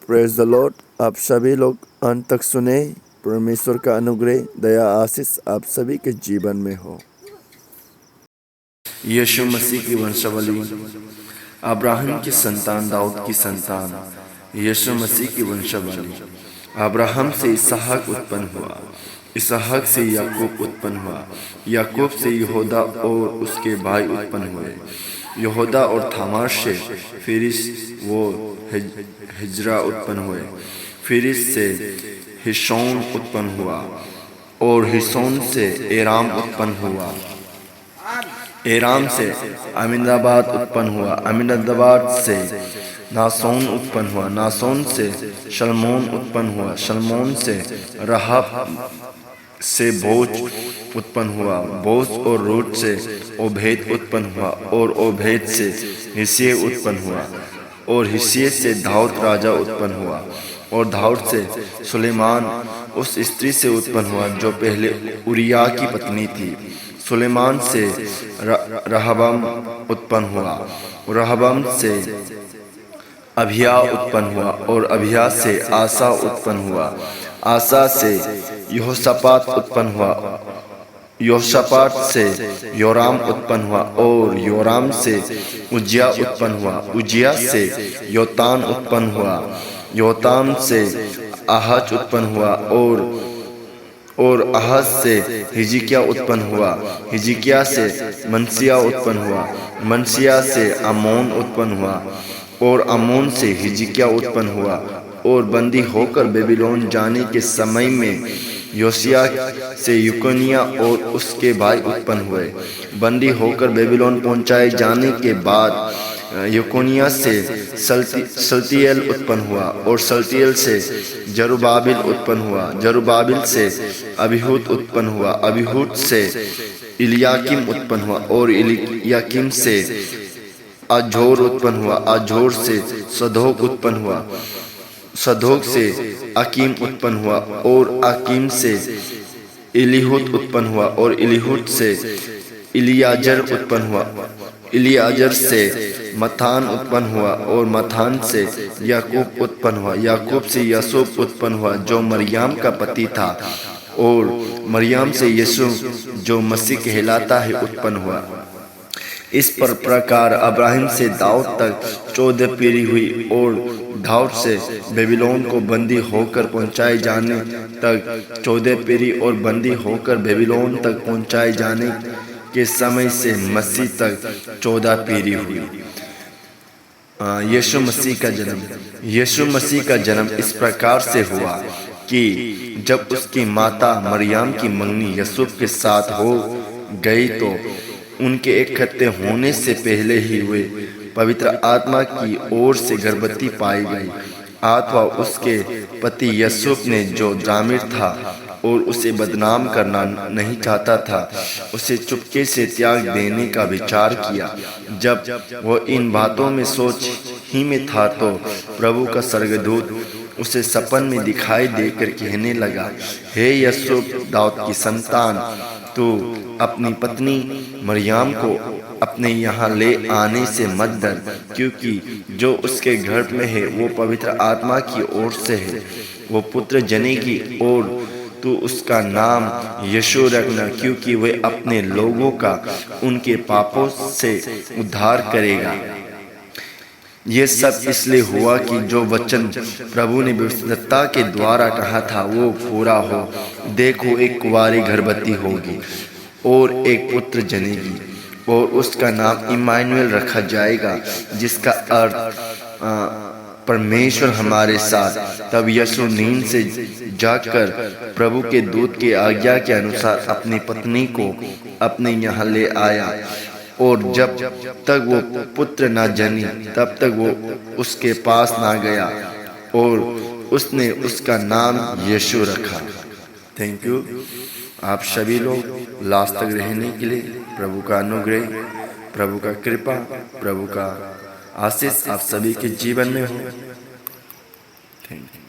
Praise the Lord. आप सभी लोग अंत तक सुने। परमेश्वर का अनुग्रह, दया, आशीष आप सभी के जीवन में हो। यीशु मसीह की वंशावली, अब्राहम की संतान, दाऊद की संतान, यीशु मसीह की वंशावली। अब्राहम से इसहाक उत्पन्न हुआ, इसहाक से याकूब उत्पन्न हुआ, याकूब से यहूदा और उसके भाई उत्पन्न हुए, यहूदा और थामार से फिरिस वो हिजरा उत्पन्न हुए, फिरिस से हिशोन उत्पन्न हुआ और हिशोन से एराम उत्पन्न हुआ, एराम से अमीनाबाद उत्पन्न हुआ, अमीनाबाद से नासोन उत्पन्न हुआ, नासोन से शलमोन उत्पन्न हुआ, शलमोन से रहब से बोज उत्पन्न हुआ, बोज और रूट से ओबेद उत्पन्न हुआ और ओबेद से हिस्से उत्पन्न हुआ और हिस्से से दाऊद राजा उत्पन्न हुआ और दाऊद से सुलेमान उस स्त्री से उत्पन्न हुआ जो पहले उरिया की पत्नी थी। सुलेमान से रहबाम उत्पन्न हुआ, रहबाम से अभिया उत्पन्न हुआ और अभिया से आसा उत्पन्न हुआ, आसा से यहोशापात उत्पन्न हुआ, यहोशापात से योराम उत्पन्न हुआ और योराम से उज्जिया उत्पन्न हुआ, उज्जिया से योताम उत्पन्न हुआ, योताम से आहज उत्पन्न हुआ और आहज से हिजकिय्याह उत्पन्न हुआ, हिजकिय्याह से मनसिया उत्पन्न हुआ, मनसिया से आमोन उत्पन्न हुआ और आमोन से हिजकिय्याह उत्पन्न हुआ और बंदी होकर बेबीलोन जाने के समय में योशिया से यकोनिय्याह और उसके भाई उत्पन्न हुए। बंदी होकर बेबीलोन पहुंचाए जाने के बाद यकोनिय्याह से सल्तियेल उत्पन्न हुआ और सल्तियेल से जरुब्बाबिल उत्पन्न हुआ, जरुब्बाबिल से अबीहूद उत्पन्न हुआ, अबीहूद से इलियाकीम उत्पन्न हुआ और इलियाकीम से अजोर उत्पन्न हुआ, अजोर से सदोक उत्पन्न हुआ, सदोक से अकीम उत्पन्न हुआ और अकीम से इलीहूद उत्पन्न हुआ और इलीहूद से इलियाजर उत्पन्न हुआ, इलियाजर से मथान उत्पन्न हुआ और मथान से याकूब उत्पन्न हुआ, याकूब से यूसुफ उत्पन्न हुआ जो मरियम का पति था और मरियम से यीशु जो मसीह कहलाता है उत्पन्न हुआ। इस प्रकार अब्राहम से दाऊद तक 14 पीढ़ी हुई और दाऊद से बेबीलोन को बंदी होकर पहुंचाए जाने तक 14 पीढ़ी और बंदी होकर बेबीलोन तक पहुंचाए जाने के समय से मसीह तक 14 पीढ़ी हुई। यीशु मसीह का जन्म, यीशु मसीह का जन्म इस प्रकार से हुआ कि जब उसकी माता मरियम की मंगनी यूसुफ के साथ हो गई तो उनके इकट्ठे होने से पहले ही वे पवित्र आत्मा की ओर से गर्भवती पाई गई, अथवा उसके पति यूसुफ ने जो जामिर था और उसे बदनाम करना नहीं चाहता था, उसे चुपके से त्याग देने का विचार किया। जब वो इन बातों में सोच ही में था तो प्रभु का स्वर्गदूत उसे सपन में दिखाई देकर कहने लगा, हे यूसुफ दाऊद की संतान, तू अपनी पत्नी मरियम को अपने यहाँ ले आने से मत डर, क्योंकि जो उसके गर्भ में है वो पवित्र आत्मा की ओर से है। वो पुत्र जनेगी और तू उसका नाम यीशु रखना, क्योंकि वह अपने लोगों का उनके पापों से उद्धार करेगा। ये सब इसलिए हुआ कि जो वचन प्रभु ने भविष्यद्वक्ता के द्वारा कहा था वो पूरा हो। देखो, एक कुंवारी गर्भवती होगी और एक पुत्र जनेगी और उसका नाम इम्मानुएल रखा जाएगा, जिसका अर्थ परमेश्वर हमारे साथ। तब यीशु नींद से जागकर प्रभु के दूत के आज्ञा के अनुसार अपनी पत्नी को अपने यहाँ ले आया और जब तक वो पुत्र न जनी तब तक वो उसके पास ना गया और उसने उसका नाम यीशु रखा। Thank you. आप सभी लोग लास्ट तक रहने के लिए प्रभु का अनुग्रह, प्रभु का कृपा, प्रभु का आशीष आप सभी के जीवन में हो। Thank you.